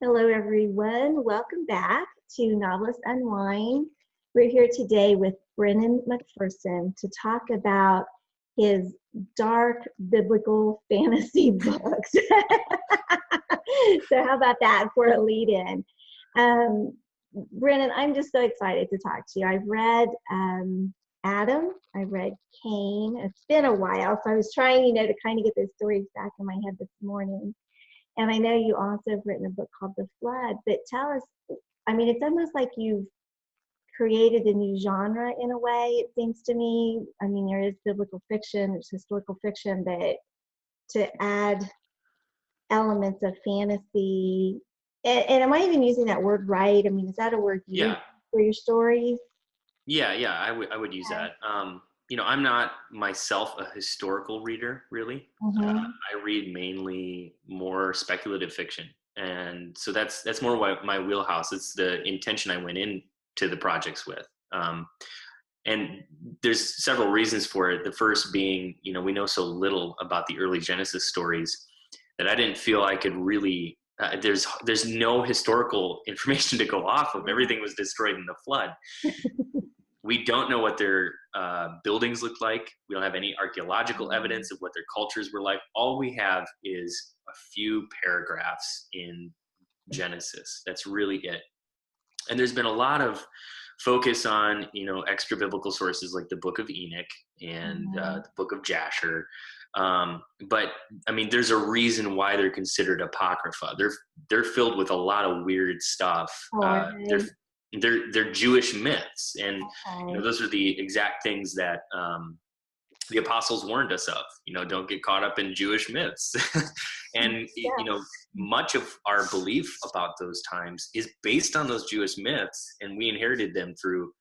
Hello, everyone. Welcome back to Novelists Unwind. We're here today with Brennan McPherson to talk about his dark biblical fantasy books. So how about that for a lead-in? Brennan, I'm just so excited to talk to you. I've read Adam. I've read Cain. It's been a while, so I was trying, to kind of get those stories back in my head this morning. And I know you also have written a book called The Flood, but tell us, it's almost like you've created a new genre in a way, it seems to me. There is biblical fiction, there's historical fiction, but to add elements of fantasy, and am I even using that word right? Is that a word you use for your stories? Yeah, I would use that. I'm not myself a historical reader, really. I read mainly more speculative fiction, and so that's more my wheelhouse. It's the intention I went into the projects with, and there's several reasons for it. The first being, we know so little about the early Genesis stories that I didn't feel I could really. There's no historical information to go off of. Everything was destroyed in the flood. We don't know what their buildings looked like. We don't have any archaeological evidence of what their cultures were like. All we have is a few paragraphs in Genesis. That's really it. And there's been a lot of focus on, extra biblical sources like the Book of Enoch and the Book of Jasher. But there's a reason why they're considered apocrypha. They're filled with a lot of weird stuff. They're Jewish myths, and those are the exact things that the apostles warned us of. Don't get caught up in Jewish myths. And much of our belief about those times is based on those Jewish myths, and we inherited them through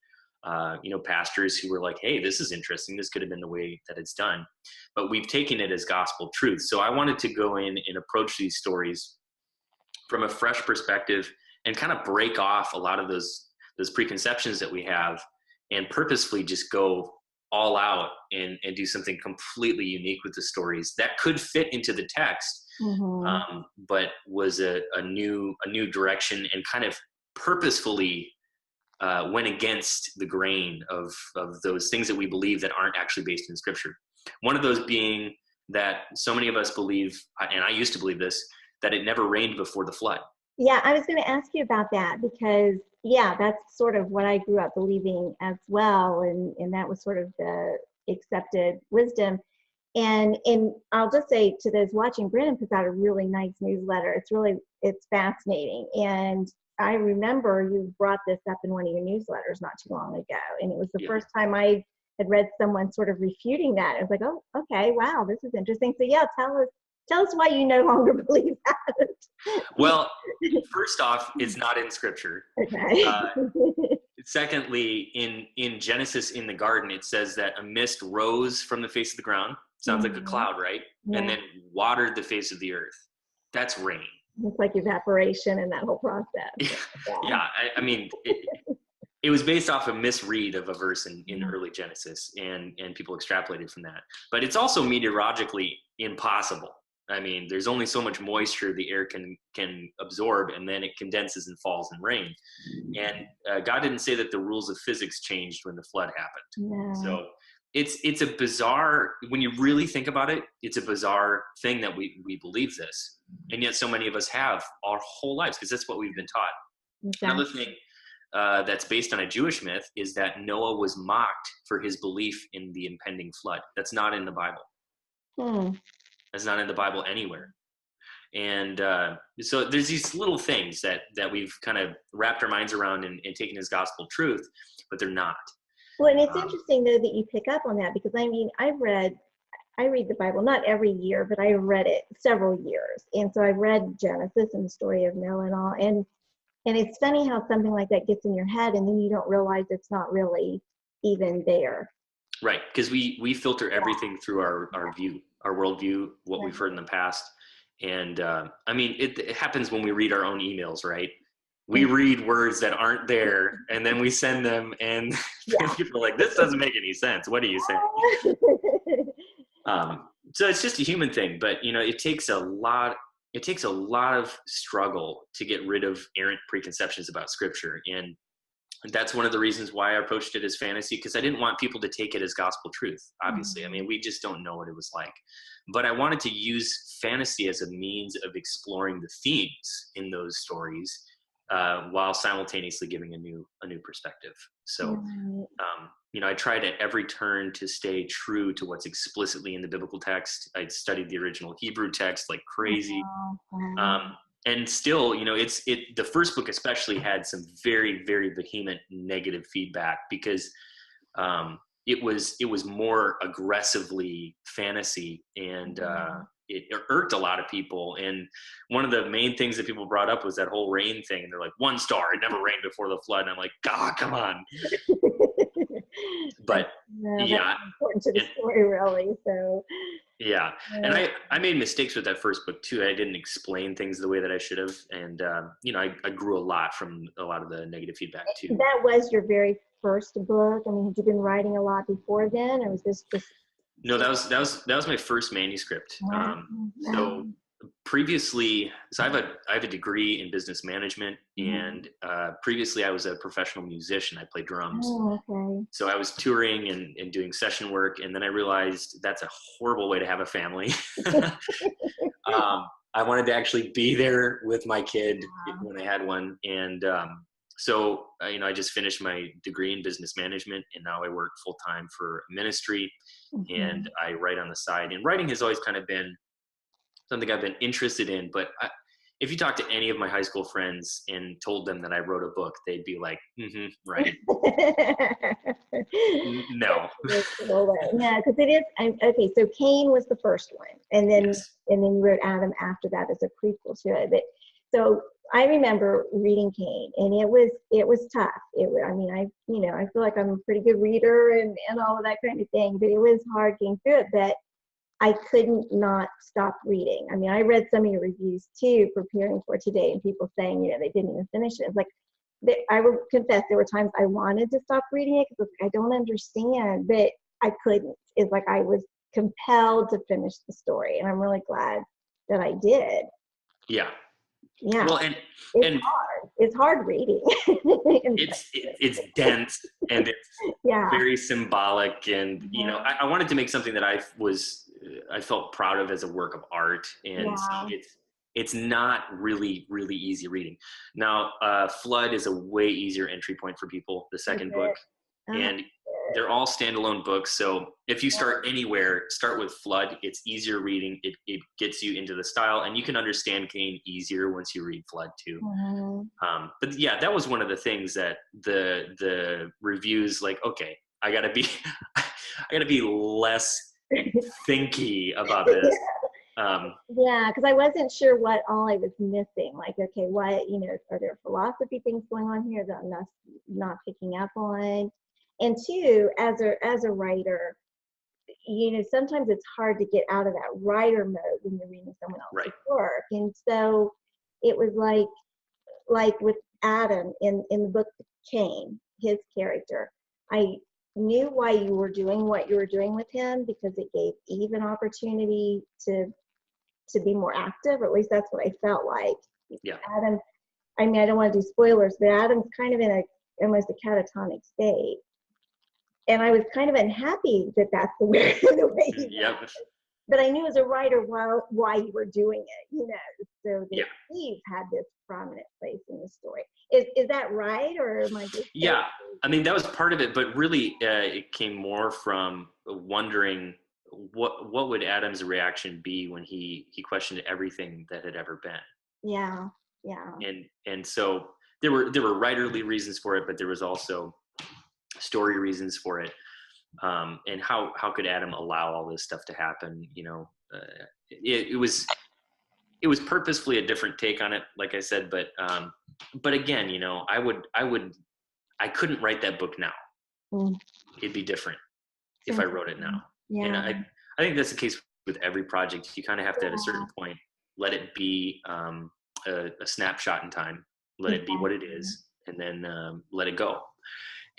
pastors who were like, hey, this is interesting, this could have been the way that it's done, but we've taken it as gospel truth. So I wanted to go in and approach these stories from a fresh perspective and kind of break off a lot of those preconceptions that we have and purposefully just go all out and do something completely unique with the stories that could fit into the text, but was a new direction, and kind of purposefully went against the grain of those things that we believe that aren't actually based in Scripture. One of those being that so many of us believe, and I used to believe this, that it never rained before the flood. Yeah, I was going to ask you about that because, that's sort of what I grew up believing as well. And that was sort of the accepted wisdom. And I'll just say to those watching, Brennan puts out a really nice newsletter. It's fascinating. And I remember you brought this up in one of your newsletters not too long ago. And it was the first time I had read someone sort of refuting that. I was like, oh, okay, wow, this is interesting. So tell us why you no longer believe that. Well, first off, it's not in Scripture. Okay. Secondly, in Genesis, in the garden, it says that a mist rose from the face of the ground. Sounds like a cloud, right? Yeah. And then watered the face of the earth. That's rain. It's like evaporation and that whole process. Yeah. It was based off a misread of a verse in early Genesis, and people extrapolated from that. But it's also meteorologically impossible. There's only so much moisture the air can absorb, and then it condenses and falls in rain. And God didn't say that the rules of physics changed when the flood happened. Yeah. So it's a bizarre, when you really think about it, it's a bizarre thing that we believe this. And yet so many of us have our whole lives, because that's what we've been taught. Exactly. Another thing that's based on a Jewish myth is that Noah was mocked for his belief in the impending flood. That's not in the Bible. That's not in the Bible anywhere. And so there's these little things that we've kind of wrapped our minds around and taken as gospel truth, but they're not. Well, and it's interesting, though, that you pick up on that, because I read the Bible, not every year, but I read it several years. And so I've read Genesis and the story of Noah and all. And it's funny how something like that gets in your head, and then you don't realize it's not really even there. Right, because we filter everything through our view, our worldview, what we've heard in the past. And it happens when we read our own emails, right? We read words that aren't there, and then we send them, and people are like, this doesn't make any sense. What are you saying? So it's just a human thing, but it takes a lot it takes a lot of struggle to get rid of errant preconceptions about scripture. And that's one of the reasons why I approached it as fantasy, because I didn't want people to take it as gospel truth, obviously. I mean, we just don't know what it was like. But I wanted to use fantasy as a means of exploring the themes in those stories, while simultaneously giving a new perspective. So, I tried at every turn to stay true to what's explicitly in the biblical text. I studied the original Hebrew text like crazy. And still, the first book especially had some very, very vehement negative feedback, because it was more aggressively fantasy, and it irked a lot of people. And one of the main things that people brought up was that whole rain thing. And they're like, 1 star, it never rained before the flood. And I'm like, God, come on. But that's important to the story, really. So yeah. And I made mistakes with that first book too. I didn't explain things the way that I should have. And, I grew a lot from a lot of the negative feedback too. That was your very first book? I mean, had you been writing a lot before then, or was this just? No, that was my first manuscript. So previously, I have a degree in business management, and previously I was a professional musician. I played drums. Oh, okay. So I was touring and doing session work, and then I realized that's a horrible way to have a family. I wanted to actually be there with my kid when I had one, and so I just finished my degree in business management, and now I work full time for a ministry, and I write on the side. And writing has always kind of been something I've been interested in, but if you talk to any of my high school friends and told them that I wrote a book, they'd be like, right. No. Yeah, because it is, okay, so Cain was the first one, and then you wrote Adam after that as a prequel to it. But so I remember reading Cain, and it was tough. I feel like I'm a pretty good reader and all of that kind of thing, but it was hard getting through it. But I couldn't not stop reading. I mean, I read some of your reviews too, preparing for today, and people saying, they didn't even finish it. It's like, I will confess, there were times I wanted to stop reading it because I don't understand, but I couldn't. It's like I was compelled to finish the story, and I'm really glad that I did. Yeah. Yeah. Well, it's hard. It's hard reading. it's dense, and it's very symbolic, and I wanted to make something that I felt proud of as a work of art, and so it's not really, really easy reading. Now, Flood is a way easier entry point for people, the second book, and they're all standalone books. So if you start anywhere, start with Flood. It's easier reading. It gets you into the style, and you can understand Cain easier once you read Flood too. But yeah, that was one of the things that the reviews, like, okay, I gotta be less thinky about this. Because I wasn't sure what all I was missing. Like, okay, what, are there philosophy things going on here that I'm not picking up on? And two, as a writer, sometimes it's hard to get out of that writer mode when you're reading someone else's work. And so it was like with Adam in the book Cain, his character, I knew why you were doing what you were doing with him, because it gave Eve an opportunity to be more active, or at least that's what I felt like. Yeah. Adam, I mean, I don't want to do spoilers, but Adam's kind of in almost a catatonic state. And I was kind of unhappy that that's the way he was. But I knew as a writer why you were doing it, so that Eve had this prominent place in the story. Is that right, or am I just? Yeah, I mean, that was part of it, but really it came more from wondering what would Adam's reaction be when he questioned everything that had ever been. Yeah. And so there were writerly reasons for it, but there was also story reasons for it. And how could Adam allow all this stuff to happen? It was purposefully a different take on it, like I said, but again, I couldn't write that book now. It'd be different if I wrote it now. Yeah. And I think that's the case with every project. You kind of have to, at a certain point, let it be a snapshot in time, let it be what it is, and then let it go.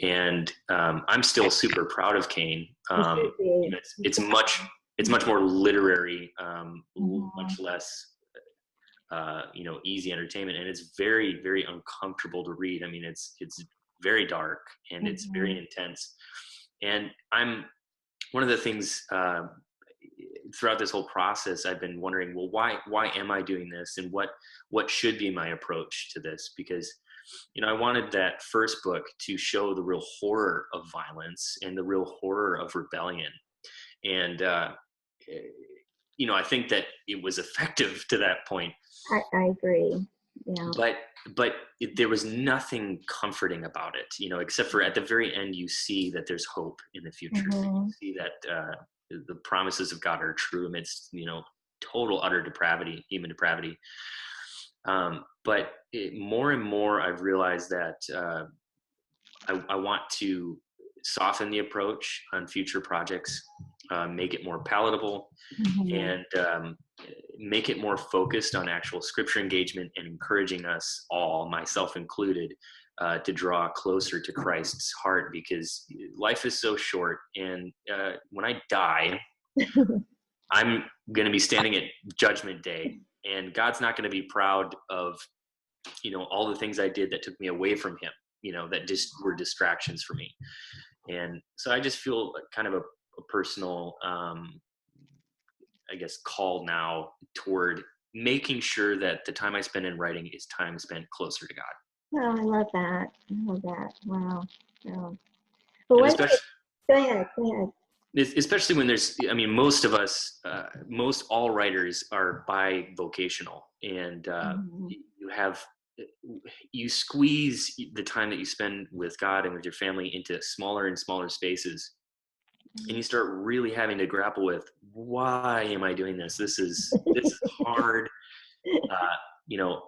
And I'm still super proud of Cain. It's much more literary, much less. easy entertainment, and it's very, very uncomfortable to read. I mean, it's very dark and it's very intense. And one of the things throughout this whole process, I've been wondering, well, why am I doing this, and what should be my approach to this? Because I wanted that first book to show the real horror of violence and the real horror of rebellion. And, I think that it was effective to that point. I agree. Yeah. But there was nothing comforting about it, except for at the very end, you see that there's hope in the future. You see that the promises of God are true amidst, total, utter depravity, human depravity. But more and more, I've realized that I want to soften the approach on future projects, make it more palatable, and make it more focused on actual scripture engagement, and encouraging us all, myself included, to draw closer to Christ's heart, because life is so short. And when I die, I'm going to be standing at Judgment Day, and God's not going to be proud of, all the things I did that took me away from him, that just were distractions for me. And so I just feel kind of a personal, I guess, call now toward making sure that the time I spend in writing is time spent closer to God. Oh, I love that. Wow. Yeah. But go ahead. Especially when there's, most of us, most all writers are bivocational, and you squeeze the time that you spend with God and with your family into smaller and smaller spaces. And you start really having to grapple with, why am I doing this? This is hard.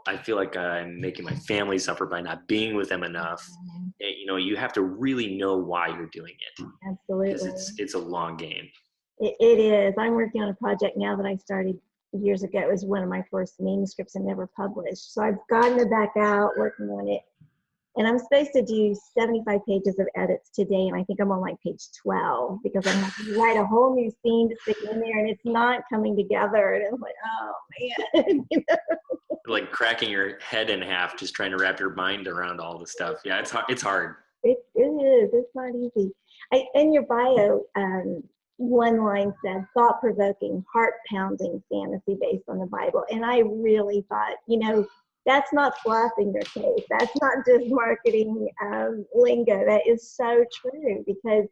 I feel like I'm making my family suffer by not being with them enough. You have to really know why you're doing it. Absolutely. Because it's a long game. It is. I'm working on a project now that I started years ago. It was one of my first manuscripts and never published. So I've gotten it back out, working on it. And I'm supposed to do 75 pages of edits today, and I think I'm on like page 12, because I'm having to write a whole new scene to stick in there, and it's not coming together. And I'm like, oh man. Like cracking your head in half, just trying to wrap your mind around all the stuff. Yeah, it's hard. It is. It's not easy. In your bio, one line said, thought-provoking, heart-pounding fantasy based on the Bible. And I really thought, that's not fluff in your case. That's not just marketing lingo. That is so true, because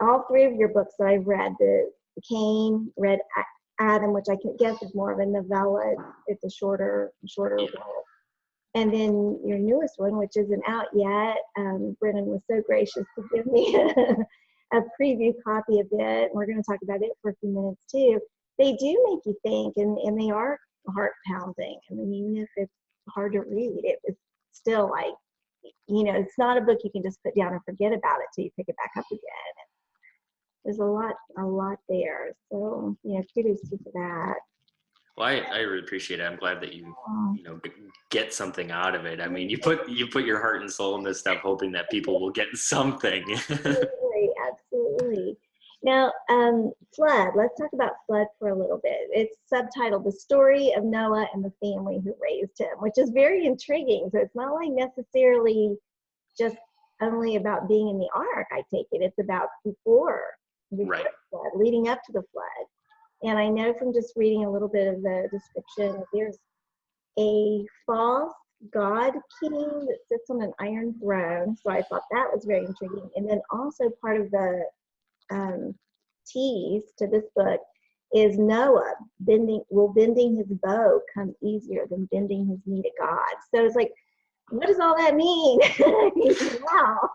all three of your books that I've read, the Cain, read Adam, which I can guess is more of a novella. It's a shorter book. And then your newest one, which isn't out yet, Brennan was so gracious to give me a preview copy of it. And we're going to talk about it for a few minutes too. They do make you think, and they are heart pounding. I mean, even if it's hard to read, it's still like, it's not a book you can just put down and forget about it till you pick it back up again. And there's a lot there. So, kudos to you for that. Well, I really appreciate it. I'm glad that you get something out of it. I mean, you put your heart and soul in this stuff, hoping that people will get something. Absolutely. Now, Flood. Let's talk about Flood for a little bit. It's subtitled "The Story of Noah and the Family Who Raised Him," which is very intriguing. So it's not like necessarily just only about being in the ark. I take it it's about before right. the flood, leading up to the flood. And I know from just reading a little bit of the description, there's a false god king that sits on an iron throne. So I thought that was very intriguing. And then also part of the tease to this book is Noah bending his bow come easier than bending his knee to God. So it's like, what does all that mean? Wow.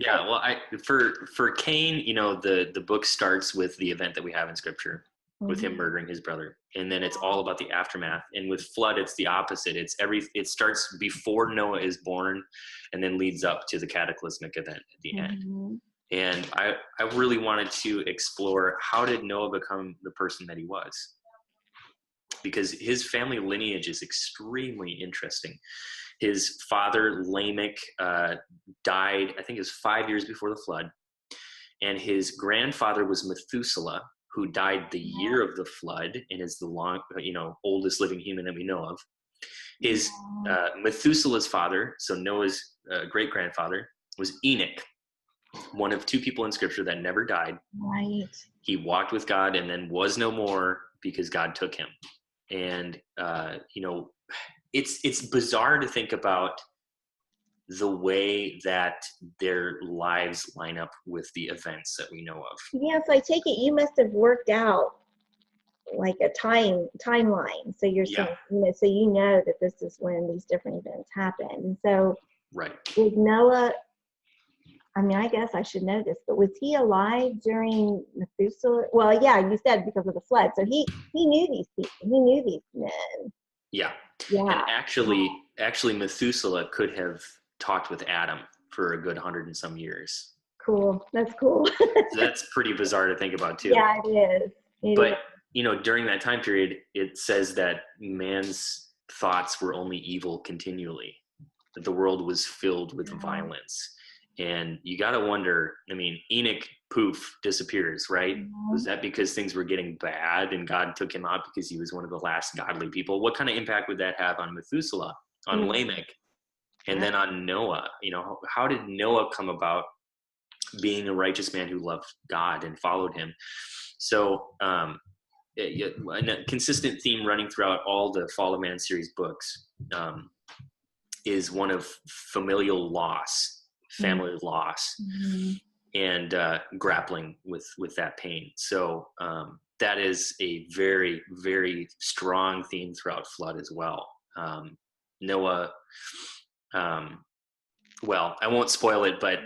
Yeah, well, for Cain, the book starts with the event that we have in Scripture, with him murdering his brother, and then it's all about the aftermath. And with Flood, it's the opposite. It starts before Noah is born, and then leads up to the cataclysmic event at the end. And I really wanted to explore, how did Noah become the person that he was? Because his family lineage is extremely interesting. His father, Lamech, died, I think it was 5 years before the flood. And his grandfather was Methuselah. who died the year of the flood and is the oldest living human that we know of, is Methuselah's father. So Noah's great grandfather was Enoch, one of two people in Scripture that never died. Right. He walked with God and then was no more because God took him. And it's bizarre to think about the way that their lives line up with the events that we know of. Yes, I take it you must have worked out like a timeline. So you're saying, so you know that this is when these different events happen. And so right. With Noah, I mean, I guess I should know this, but was he alive during Methuselah? Well, yeah, you said because of the flood. So he knew these people. He knew these men. Yeah. Yeah. And actually Methuselah could have talked with Adam for a good 100 and some years. Cool. That's cool. So that's pretty bizarre to think about too. Yeah, it is. But during that time period, it says that man's thoughts were only evil continually, that the world was filled with violence. And you got to wonder, I mean, Enoch, poof, disappears, right? Mm-hmm. Was that because things were getting bad and God took him out because he was one of the last godly people? What kind of impact would that have on Methuselah, on Lamech, and then on Noah? How did Noah come about being a righteous man who loved God and followed him? So a consistent theme running throughout all the Fall of Man series books is one of familial loss, family loss, and grappling with that pain. So that is a very, very strong theme throughout Flood as well. Noah, well, I won't spoil it, but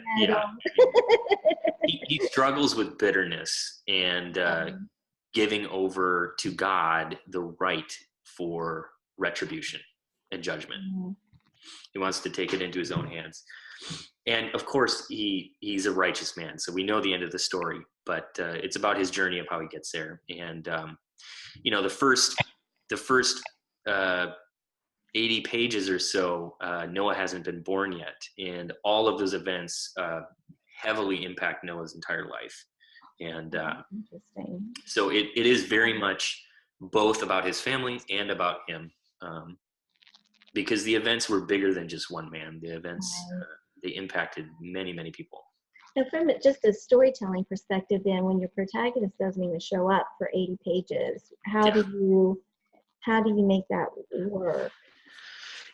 he struggles with bitterness and giving over to God the right for retribution and judgment. He wants to take it into his own hands. And of course, he's a righteous man, so we know the end of the story, but it's about his journey of how he gets there. And the first 80 pages or so, Noah hasn't been born yet, and all of those events heavily impact Noah's entire life. And interesting. So it is very much both about his family and about him, because the events were bigger than just one man. The events they impacted many, many people. Now, from just a storytelling perspective, then, when your protagonist doesn't even show up for 80 pages, how do you make that work?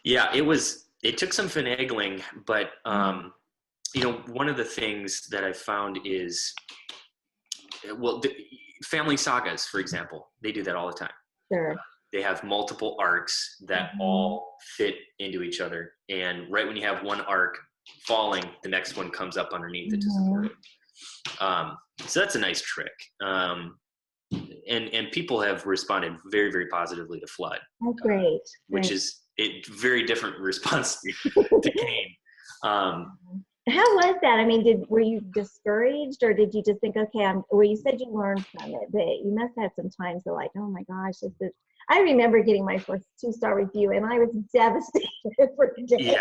Yeah, it took some finagling, but one of the things that I found is, family sagas, for example, they do that all the time. Sure. They have multiple arcs that all fit into each other, and right when you have one arc falling, the next one comes up underneath it to support it. So that's a nice trick. And people have responded very, very positively to Flood. Oh, great. Which is a very different response to Cain. How was that? I mean, were you discouraged, or did you just think, okay, you said you learned from it, but you must have had some times to like, oh my gosh, I remember getting my first 2-star review, and I was devastated for the day.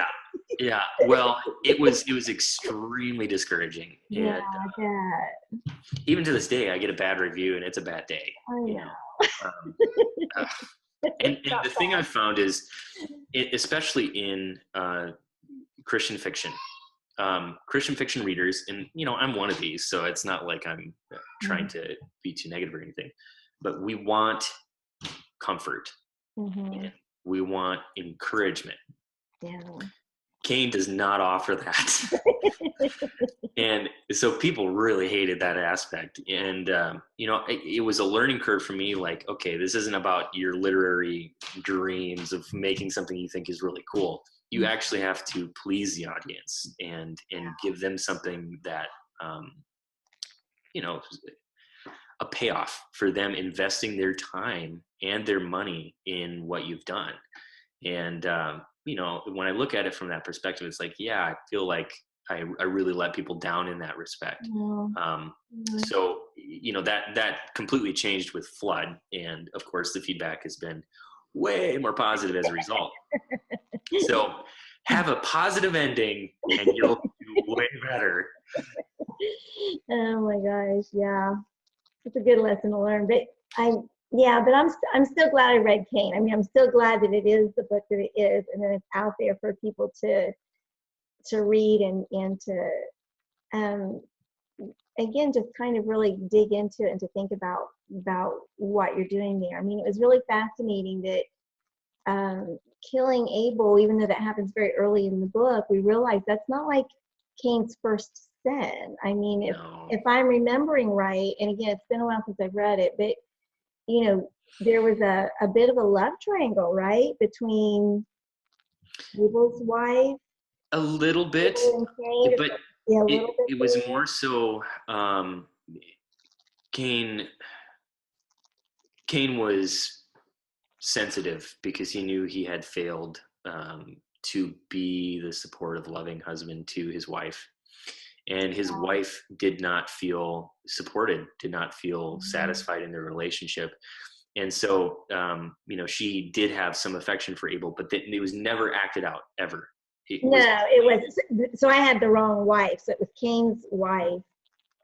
Yeah. Well, it was extremely discouraging. Yeah, and, even to this day, I get a bad review, and it's a bad day. I know. And the thing I've found is, especially in Christian fiction readers, and I'm one of these, so it's not like I'm trying to be too negative or anything, but we want comfort. And we want encouragement. Yeah. Cain does not offer that. And so people really hated that aspect. And, it was a learning curve for me. Like, okay, this isn't about your literary dreams of making something you think is really cool. You actually have to please the audience and give them something that, a payoff for them investing their time and their money in what you've done. And, when I look at it from that perspective, it's like, yeah, I feel like I really let people down in that respect. So, that completely changed with Flood. And of course, the feedback has been way more positive as a result. So have a positive ending and you'll do way better. Oh my gosh. Yeah. it's a good lesson to learn. But I'm still glad I read Cain. I mean, I'm still glad that it is the book that it is, and that it's out there for people to read and to again, just kind of really dig into it and to think about what you're doing there. I mean, it was really fascinating that killing Abel, even though that happens very early in the book, we realize that's not like Cain's first sin. I mean, if I'm remembering right, and again, it's been a while since I've read it, but you know, there was a bit of a love triangle, right, between Abel's wife, a little bit, Abel and Cain. but Yeah, a little bit it was there. more so Cain was sensitive because he knew he had failed to be the supportive, loving husband to his wife. And his wife did not feel supported, did not feel satisfied in their relationship. And so, she did have some affection for Abel, but it was never acted out, ever. It was. So I had the wrong wife. So it was Cain's wife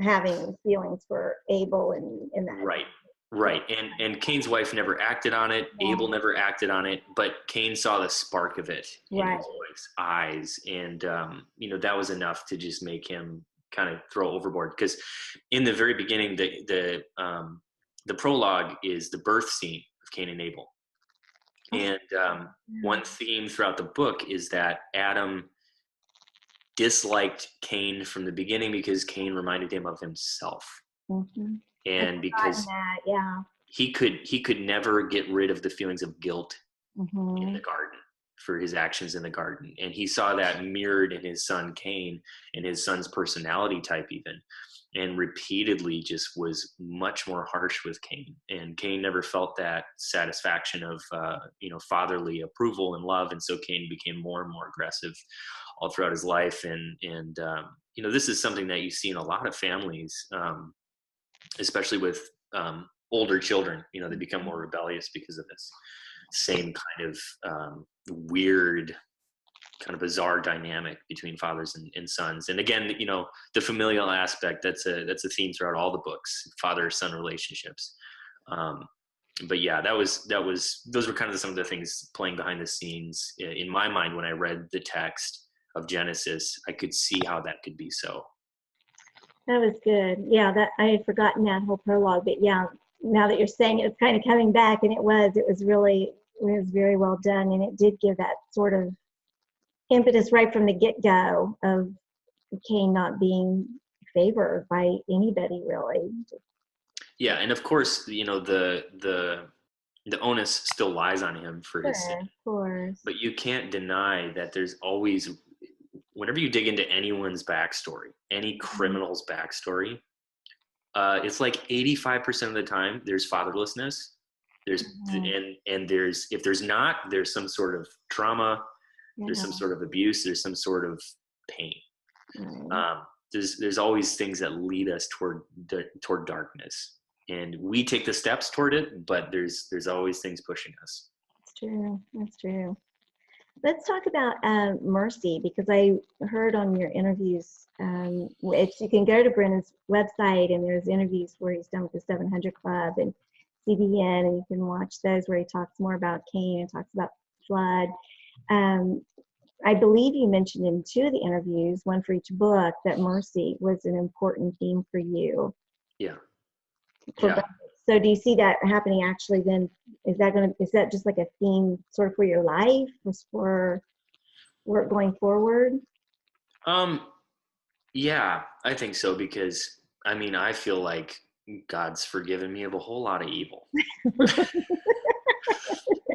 having feelings for Abel and that. Right. And Cain's wife never acted on it. Yeah. Abel never acted on it, but Cain saw the spark of it in his wife's eyes. And, that was enough to just make him kind of throw overboard. Because in the very beginning, the prologue is the birth scene of Cain and Abel. And one theme throughout the book is that Adam disliked Cain from the beginning because Cain reminded him of himself. Mm-hmm. And because he could never get rid of the feelings of guilt in the garden for his actions in the garden. And he saw that mirrored in his son Cain and his son's personality type even, and repeatedly just was much more harsh with Cain. And Cain never felt that satisfaction of fatherly approval and love. And so Cain became more and more aggressive all throughout his life. And this is something that you see in a lot of families, especially with older children. They become more rebellious because of this same kind of weird, kind of bizarre dynamic between fathers and sons. And again, the familial aspect, that's a theme throughout all the books, father-son relationships. But yeah, those were kind of some of the things playing behind the scenes in my mind. When I read the text of Genesis, I could see how that could be so. That was good. Yeah, that I had forgotten that whole prologue, but yeah, now that you're saying it, it's kind of coming back, and it was very well done, and it did give that sort of impetus right from the get-go of Cain not being favored by anybody, really. Yeah, and of course, the onus still lies on him for his sin. Of course. But you can't deny that there's always, whenever you dig into anyone's backstory, any criminal's backstory, it's like 85% of the time there's fatherlessness. There's and there's, if there's not, there's some sort of trauma. There's some sort of abuse. There's some sort of pain. There's always things that lead us toward darkness, and we take the steps toward it. But there's always things pushing us. That's true. Let's talk about mercy, because I heard on your interviews, you can go to Brennan's website, and there's interviews where he's done with the 700 Club and CBN, and you can watch those where he talks more about Cain and talks about flood. I believe you mentioned in 2 of the interviews, one for each book, that mercy was an important theme for you. Yeah. So do you see that happening actually then? Is that just like a theme sort of for your life, for work going forward? Yeah, I think so, because I feel like God's forgiven me of a whole lot of evil.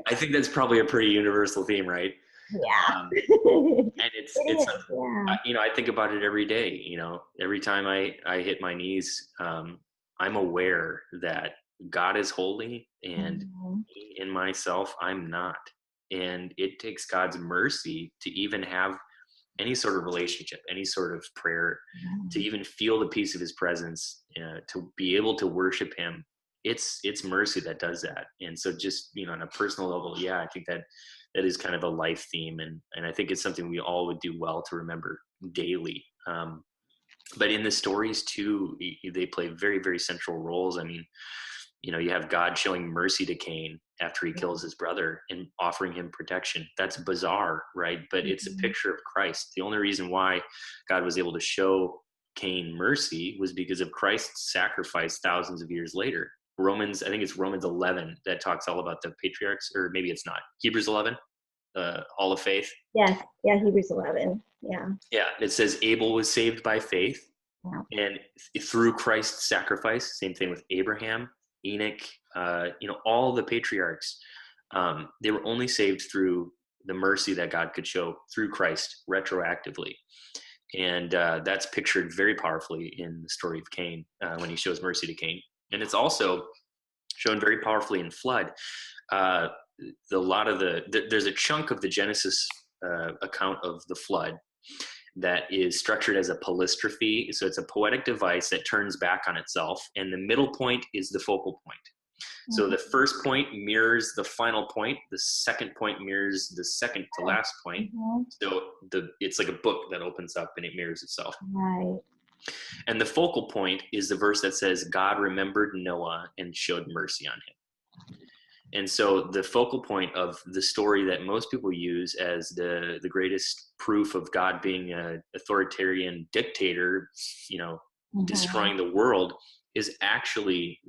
I think that's probably a pretty universal theme, right? Yeah. And it's I think about it every day. Every time I hit my knees, I'm aware that God is holy, and in myself, I'm not. And it takes God's mercy to even have any sort of relationship, any sort of prayer, to even feel the peace of his presence, to be able to worship him. It's mercy that does that. And so just, on a personal level, I think that is kind of a life theme. And I think it's something we all would do well to remember daily. But in the stories too, they play very, very central roles. I mean, you have God showing mercy to Cain after he kills his brother and offering him protection. That's bizarre, right? But it's a picture of Christ. The only reason why God was able to show Cain mercy was because of Christ's sacrifice thousands of years later. I think it's Romans 11 that talks all about the patriarchs, or maybe it's not. Hebrews 11, Hall of Faith. Yes, yeah, Hebrews 11. Yeah. Yeah, it says Abel was saved by faith, Yeah. and through Christ's sacrifice. Same thing with Abraham, Enoch, all the patriarchs. They were only saved through the mercy that God could show through Christ retroactively. And that's pictured very powerfully in the story of Cain when he shows mercy to Cain. And it's also shown very powerfully in flood. There's a chunk of the Genesis account of the flood that is structured as a polystrophe. So it's a poetic device that turns back on itself. And the middle point is the focal point. So the first point mirrors the final point. The second point mirrors the second to last point. So it's like a book that opens up and it mirrors itself. Right. And the focal point is the verse that says, God remembered Noah and showed mercy on him. And so the focal point of the story that most people use as the greatest proof of God being an authoritarian dictator, destroying the world, is actually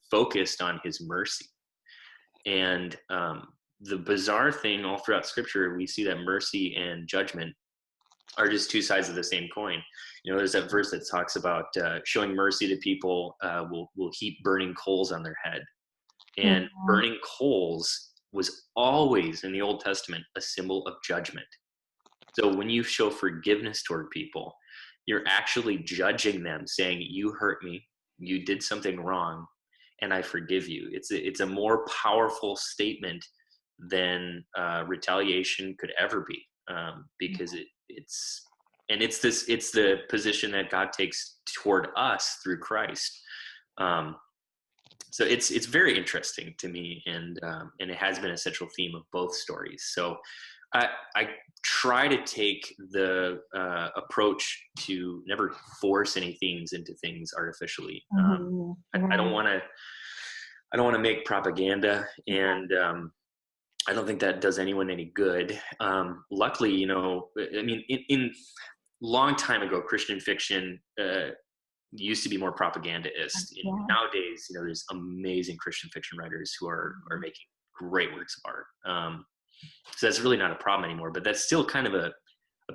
focused on his mercy. And the bizarre thing all throughout Scripture, we see that mercy and judgment are just two sides of the same coin. There's that verse that talks about showing mercy to people will heap burning coals on their head. And burning coals was always in the Old Testament a symbol of judgment. So when you show forgiveness toward people, you're actually judging them, saying, you hurt me, you did something wrong, and I forgive you. It's a more powerful statement than retaliation could ever be, because it's the position that God takes toward us through Christ. So it's very interesting to me, and it has been a central theme of both stories. So I try to take the approach to never force any things into things artificially. I don't want to make propaganda, and I don't think that does anyone any good. Luckily, I mean, in long time ago, Christian fiction used to be more propagandist. Nowadays, there's amazing Christian fiction writers who are making great works of art. So that's really not a problem anymore, but that's still kind of a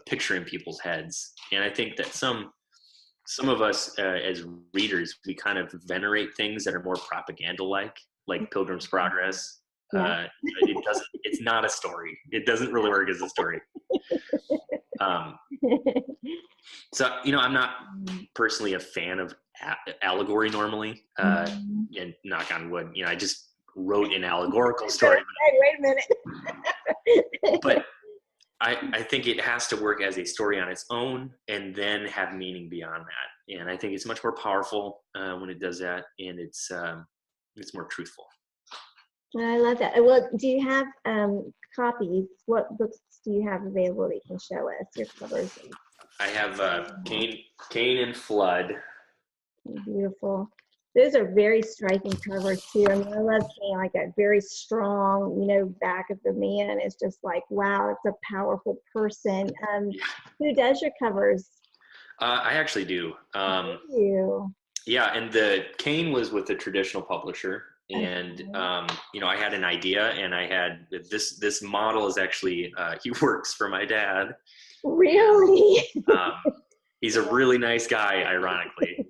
picture in people's heads. And I think that some of us as readers, we kind of venerate things that are more propaganda-like Pilgrim's Progress. It's not a story. It doesn't really work as a story. So, I'm not personally a fan of allegory normally, and knock on wood, I just wrote an allegorical story. Hey, wait a minute. But I think it has to work as a story on its own and then have meaning beyond that. And I think it's much more powerful when it does that, and it's more truthful. I love that. Well, do you have copies? What books do you have available that you can show us, your covers? I have Cain and Flood. Beautiful. Those are very striking covers too. I mean, I love Cain, like that very strong, back of the man. It's just like, wow, it's a powerful person. Who does your covers? I actually do. You. Yeah, and the Cain was with a traditional publisher. And, I had an idea, and I had this model is actually, he works for my dad. Really? He's a really nice guy, ironically.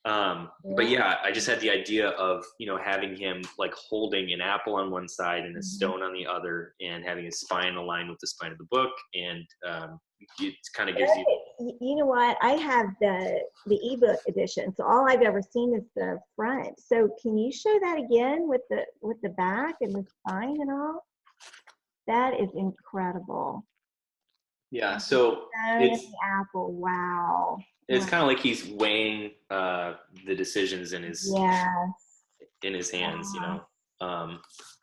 But yeah, I just had the idea of, having him like holding an apple on one side and a stone on the other, and having his spine aligned with the spine of the book. And it kind of gives you. You know what? I have the ebook edition, so all I've ever seen is the front. So can you show that again with the back and the spine and all? That is incredible. Yeah. So it's the apple. Wow. It's kind of like he's weighing the decisions in his hands,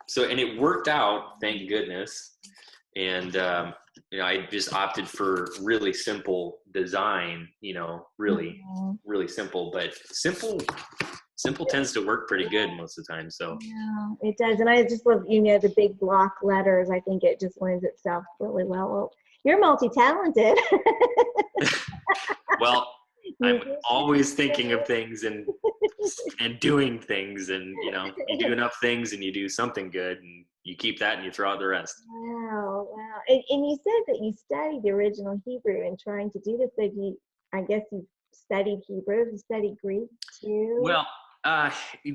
So, and it worked out, thank goodness. And I just opted for really simple design, really, really simple, but simple tends to work pretty good most of the time. So yeah, it does. And I just love, the big block letters. I think it just lends itself really well. Well, you're multi-talented. well, I'm always thinking of things and doing things, and you do enough things and you do something good, and you keep that and you throw out the rest. Wow. And you said that you studied the original Hebrew and trying to do this. So I guess you studied Hebrew. You studied Greek too? Well,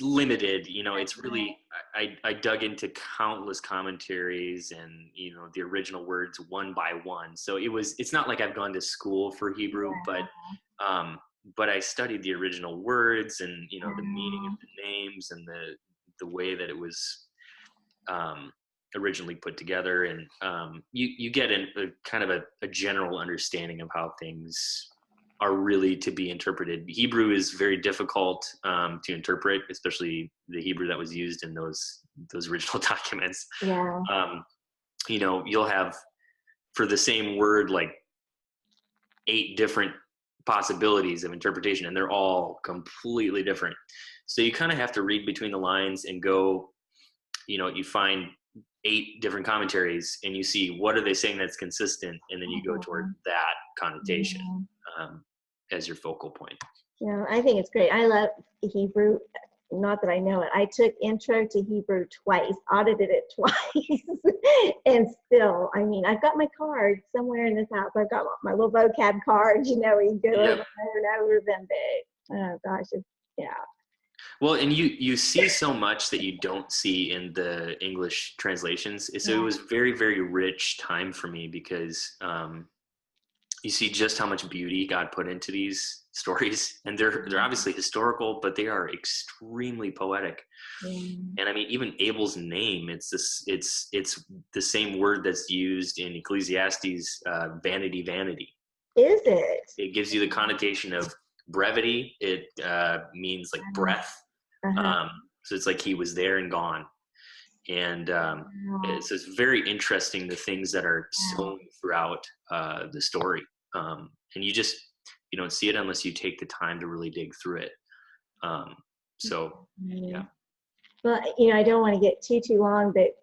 limited. It's really, I dug into countless commentaries and the original words one by one. So it's not like I've gone to school for Hebrew, but I studied the original words and the meaning of the names and the way that it was originally put together, and you get a kind of a general understanding of how things are really to be interpreted. Hebrew is very difficult to interpret, especially the Hebrew that was used in those original documents. Yeah. You'll have, for the same word, like 8 different possibilities of interpretation, and they're all completely different. So you kind of have to read between the lines and go, you find 8 different commentaries and you see what are they saying that's consistent, and then you go toward that connotation as your focal point. Yeah, I think it's great. I love Hebrew. Not that I know it. I took Intro to Hebrew twice, audited it twice, and still, I've got my card somewhere in this house. I've got my little vocab card, where you go over and over them big. Oh gosh, yeah. Well, and you see so much that you don't see in the English translations. So it was very, very rich time for me because you see just how much beauty God put into these stories, and they're obviously historical, but they are extremely poetic. And even Abel's name, it's the same word that's used in Ecclesiastes, vanity, vanity. Is it? It gives you the connotation of brevity. It means like breath. So it's like he was there and gone. And it's very interesting, the things that are sown throughout the story. And you don't see it unless you take the time to really dig through it. Yeah. Well, I don't want to get too long, but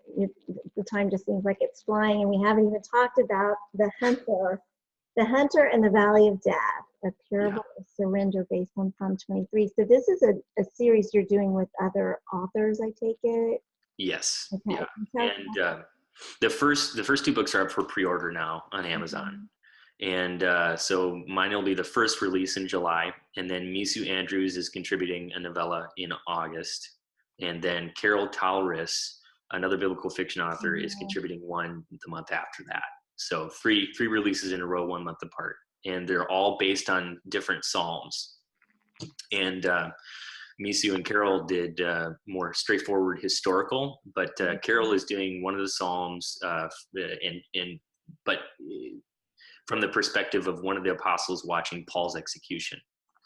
the time just seems like it's flying, and we haven't even talked about the Hunter and the Valley of Death, a parable of surrender based on Psalm 23. So this is a series you're doing with other authors, I take it? Yes. Okay. Yeah. And the first 2 books are up for pre-order now on Amazon. And so mine will be the first release in July, and then Misu Andrews is contributing a novella in August, and then Carol Talris, another biblical fiction author, is contributing one the month after that. So three releases in a row, 1 month apart, and they're all based on different psalms. And Misu and Carol did more straightforward historical, but Carol is doing one of the psalms, but from the perspective of one of the apostles watching Paul's execution.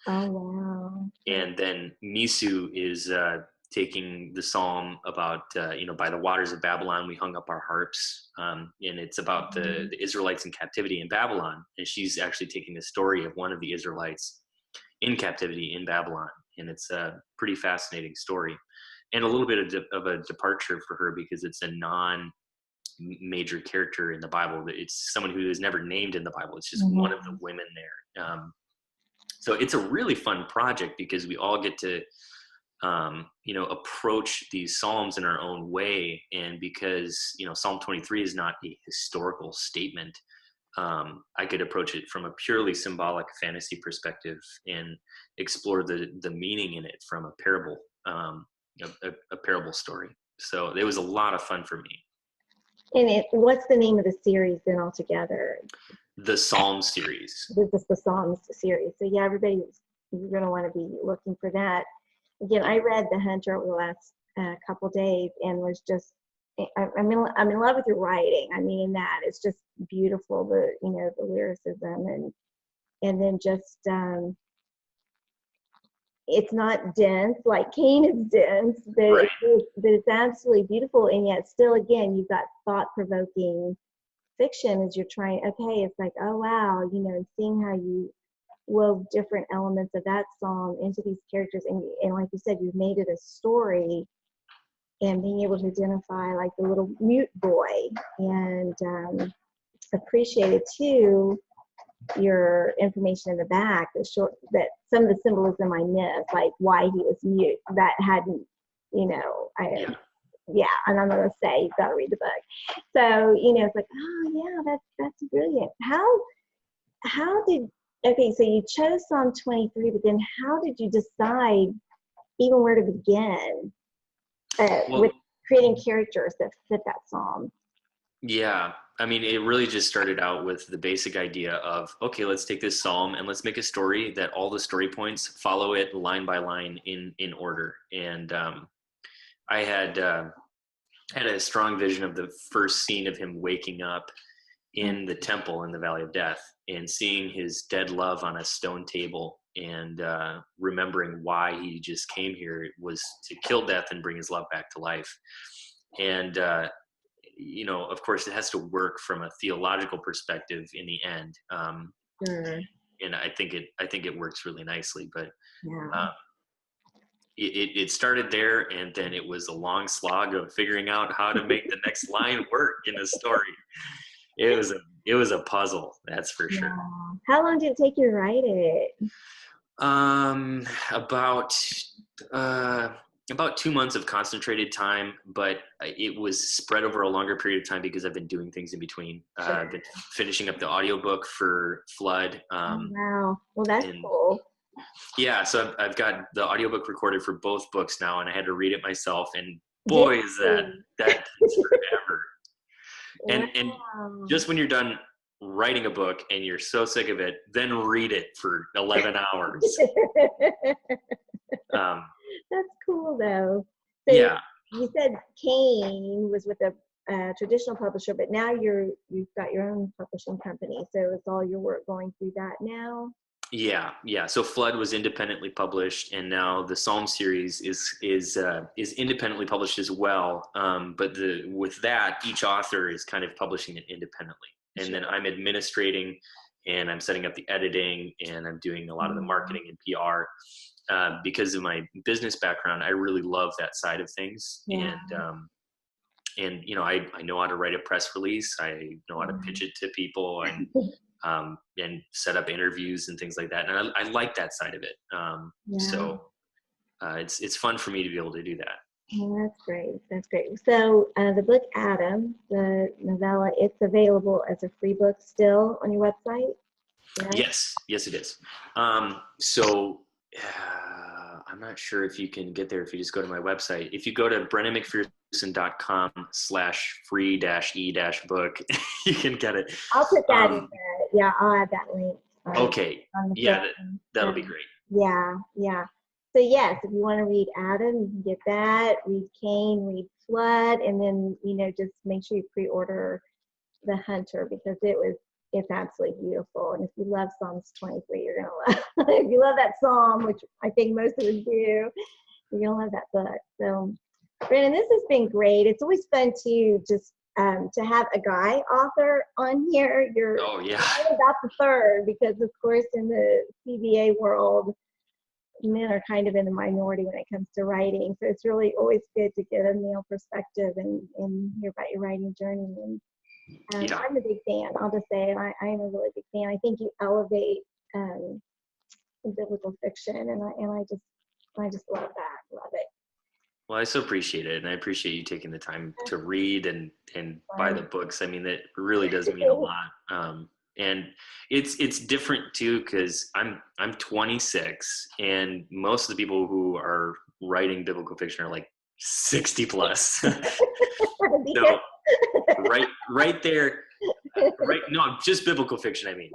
Oh wow! And then Misu is taking the psalm about by the waters of Babylon we hung up our harps, and it's about the Israelites in captivity in Babylon, and she's actually taking the story of one of the Israelites in captivity in Babylon, and it's a pretty fascinating story, and a little bit of a departure for her because it's a non-major character in the Bible. It's someone who is never named in the Bible. It's just one of the women there. So it's a really fun project because we all get to approach these Psalms in our own way. And because, Psalm 23 is not a historical statement, I could approach it from a purely symbolic fantasy perspective and explore the meaning in it from a parable, a parable story. So it was a lot of fun for me. And what's the name of the series then altogether? The Psalm series. This is the Psalms series. So yeah, you're going to want to be looking for that. Again, I read The Hunter over the last couple days and was just, I'm in love with your writing. In that it's just beautiful, the lyricism and then just, it's not dense like Cain is dense, but, but it's absolutely beautiful. And yet still, again, you've got thought-provoking fiction is you're trying, okay, it's like, oh wow, and seeing how you wove different elements of that psalm into these characters, and like you said, you've made it a story, and being able to identify like the little mute boy, and appreciated too your information in the back that some of the symbolism I missed, like why he was mute, that hadn't, and I'm gonna say you've got to read the book. So it's like, oh yeah, that's brilliant. How did okay? So you chose Psalm 23, but then how did you decide even where to begin with creating characters that fit that psalm? Yeah, I mean, it really just started out with the basic idea of, okay, let's take this psalm and let's make a story that all the story points follow it line by line in order. And I had a strong vision of the first scene of him waking up in the temple in the Valley of Death and seeing his dead love on a stone table, and remembering why he just came here was to kill death and bring his love back to life. And of course, it has to work from a theological perspective in the end. Sure. And I think it works really nicely. But Yeah. it started there, and then it was a long slog of figuring out how to make the next line work in a story. It was a puzzle, that's for sure. How long did it take you to write it? About 2 months of concentrated time, but it was spread over a longer period of time because I've been doing things in between. Sure. I've been finishing up the audiobook for Flood. Wow. Well, that's cool. Yeah, so I've got the audiobook recorded for both books now, and I had to read it myself, and boy, is that takes forever. And just when you're done writing a book and you're so sick of it, then read it for 11 hours. That's cool though. So yeah. You said Kane was with a traditional publisher, but now you've got your own publishing company. So it's all your work going through that now? Yeah. So Flood was independently published, and now the Psalm series is independently published as well. But with that, each author is kind of publishing it independently, and then I'm administrating, and I'm setting up the editing, and I'm doing a lot of the marketing and PR. Because of my business background, I really love that side of things. Yeah. And I know how to write a press release. I know how to pitch it to people, and set up interviews and things like that. And I like that side of it. So it's fun for me to be able to do that. Oh, that's great. That's great. So the book Adam, the novella, it's available as a free book still on your website? Right? Yes, it is. I'm not sure if you can get there if you just go to my website. If you go to brennanmcpherson.com/free-e-book, you can get it. I'll put that in there. Yeah, I'll add that link. Okay. Yeah, that'll be great. Yeah. So yes, if you want to read Adam, you can get that. Read Cain, read Flood, and then just make sure you pre-order The Hunter, because it's absolutely beautiful. And if you love Psalms 23, you're gonna love. If you love that psalm, which I think most of us do, you're gonna love that book. So, Brennan, this has been great. It's always fun to just to have a guy author on here. You're about the third, because of course in the CBA world, men are kind of in the minority when it comes to writing. So it's really always good to get a male perspective and hear about your writing journey. And I'm a big fan. I'll just say I am a really big fan. I think you elevate biblical fiction, and I just love that. Love it. Well, I so appreciate it, and I appreciate you taking the time to read and buy the books. I mean, that really does mean a lot. And it's different too, because I'm 26, and most of the people who are writing biblical fiction are like 60 plus. So right there, no, just biblical fiction, I mean.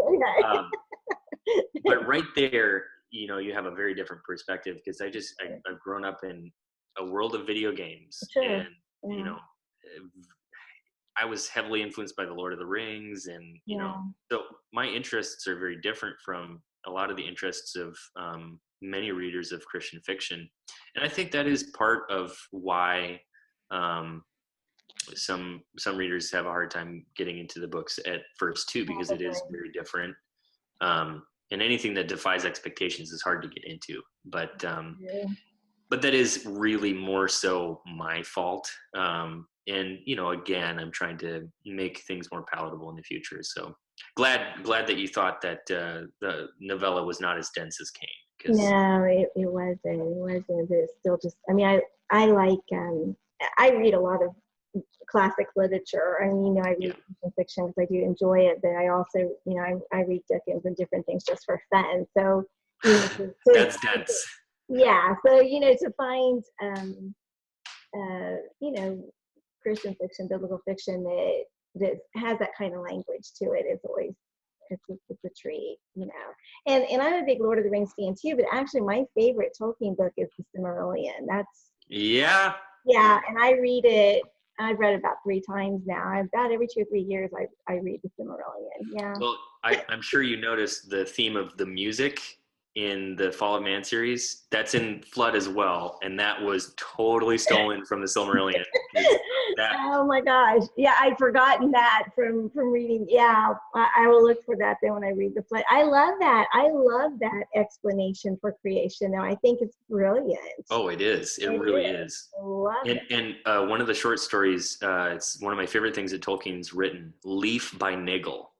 But right there, you have a very different perspective, because I've grown up in a world of video games. Sure. And I was heavily influenced by the Lord of the Rings, and so my interests are very different from a lot of the interests of many readers of Christian fiction. And I think that is part of why some readers have a hard time getting into the books at first too, because it is very different. And anything that defies expectations is hard to get into. But that is really more so my fault. And again, I'm trying to make things more palatable in the future. So glad that you thought that the novella was not as dense as Kane. No, it wasn't. It wasn't. It's still just. I mean, I like. I read a lot of classic literature. I mean, I read fiction because I do enjoy it, but I also, I read Dickens and different things just for fun. So, that's dense. Yeah. So, to find, Christian fiction, biblical fiction that has that kind of language to it is always, it's a treat, And I'm a big Lord of the Rings fan too, but actually my favorite Tolkien book is The Silmarillion. Yeah, and I read it. I've read it about 3 times now. About every 2 or 3 years, I read The Silmarillion. Yeah. Well, I'm sure you noticed the theme of the music in the Fall of Man series. That's in Flood as well, and that was totally stolen from the Silmarillion. Oh my gosh! Yeah, I'd forgotten that from reading. Yeah, I will look for that then when I read the Flood. I love that. I love that explanation for creation. Now I think it's brilliant. Oh, it is. It really is. I love it. And one of the short stories, it's one of my favorite things that Tolkien's written, Leaf by Niggle.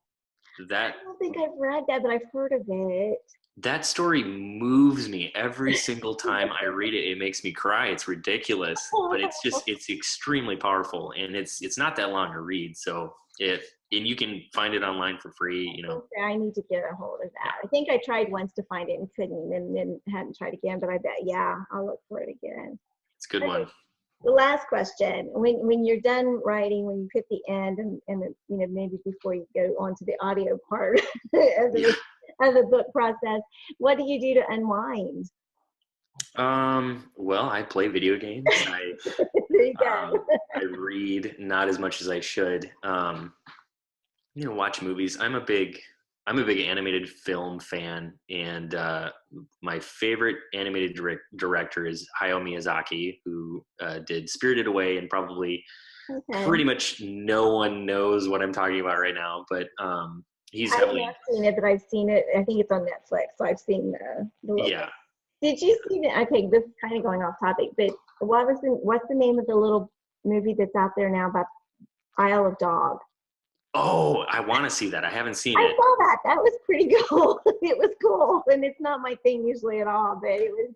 I don't think I've read that, but I've heard of it. That story moves me every single time I read it. It makes me cry. It's ridiculous, but it's extremely powerful, and it's not that long to read. So and you can find it online for free. I need to get a hold of that. I think I tried once to find it and couldn't, and then hadn't tried again. But I bet, I'll look for it again. It's a good one. The last question: when you're done writing, when you hit the end, and maybe before you go on to the audio part of the book process, what do you do to unwind? Well, I play video games. There you go. I read, not as much as I should. Watch movies. I'm a big animated film fan, and my favorite animated director is Hayao Miyazaki, who did Spirited Away, and probably pretty much no one knows what I'm talking about right now, but he's heavily. I've not seen it, but I've seen it. I think it's on Netflix, so I've seen the logo. Did you see the? Okay, this is kind of going off topic, but what's the name of the little movie that's out there now about Isle of Dog? Oh, I want to see that. I haven't seen it. I saw that. That was pretty cool. It was cool, and it's not my thing usually at all, but it was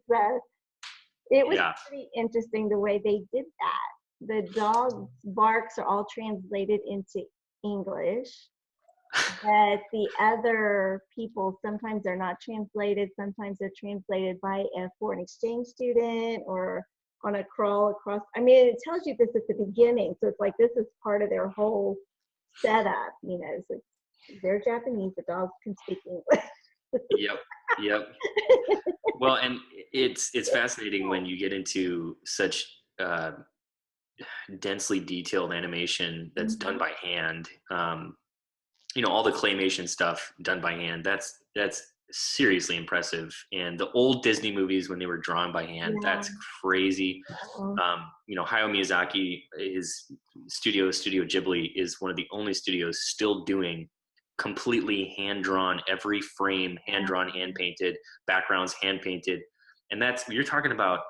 pretty interesting the way they did that. The dog's barks are all translated into English, but the other people, sometimes they're not translated. Sometimes they're translated by a foreign exchange student or on a crawl across. I mean, it tells you this at the beginning, so it's like this is part of their whole setup. So they're Japanese. The dogs can speak English. Yep. Well, and it's fascinating when you get into such densely detailed animation that's done by hand. All the claymation stuff done by hand. That's seriously impressive. And the old Disney movies when they were drawn by hand, that's crazy. Hayao Miyazaki, his Studio Ghibli, is one of the only studios still doing completely hand-drawn, every frame hand-drawn, hand-painted, backgrounds hand-painted. And you're talking about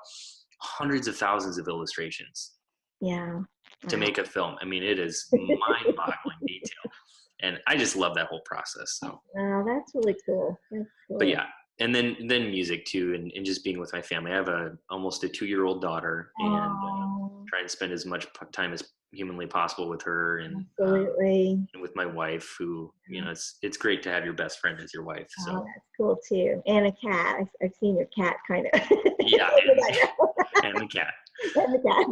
hundreds of thousands of illustrations to make a film. I mean, it is mind-boggling detail. And I just love that whole process. So that's really cool. But and then music too, and just being with my family. I have almost a 2-year-old daughter, and trying to spend as much time as humanly possible with her, and and with my wife, who it's great to have your best friend as your wife. So that's cool too, and a cat. I've seen your cat kind of. And the cat. And the cat.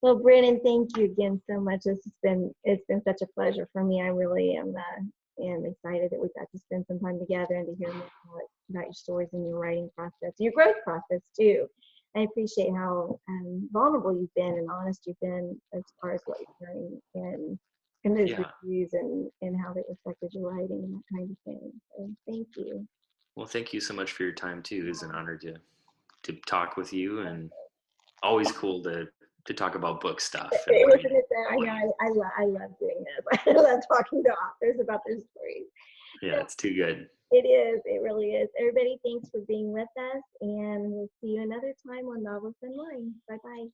Well, Brennan, thank you again so much. It's been such a pleasure for me. I really am excited that we got to spend some time together and to hear more about your stories and your writing process, your growth process too. I appreciate how vulnerable you've been and honest you've been as far as what you're learning and those reviews and how they reflected your writing and that kind of thing. So thank you. Well, thank you so much for your time too. It's an honor to talk with you, and always cool to to talk about book stuff. Isn't it that? I know, I love doing this. I love talking to authors about their stories. Yeah, it's too good. It is. It really is. Everybody, thanks for being with us, and we'll see you another time on Novelists Unwind. Bye-bye.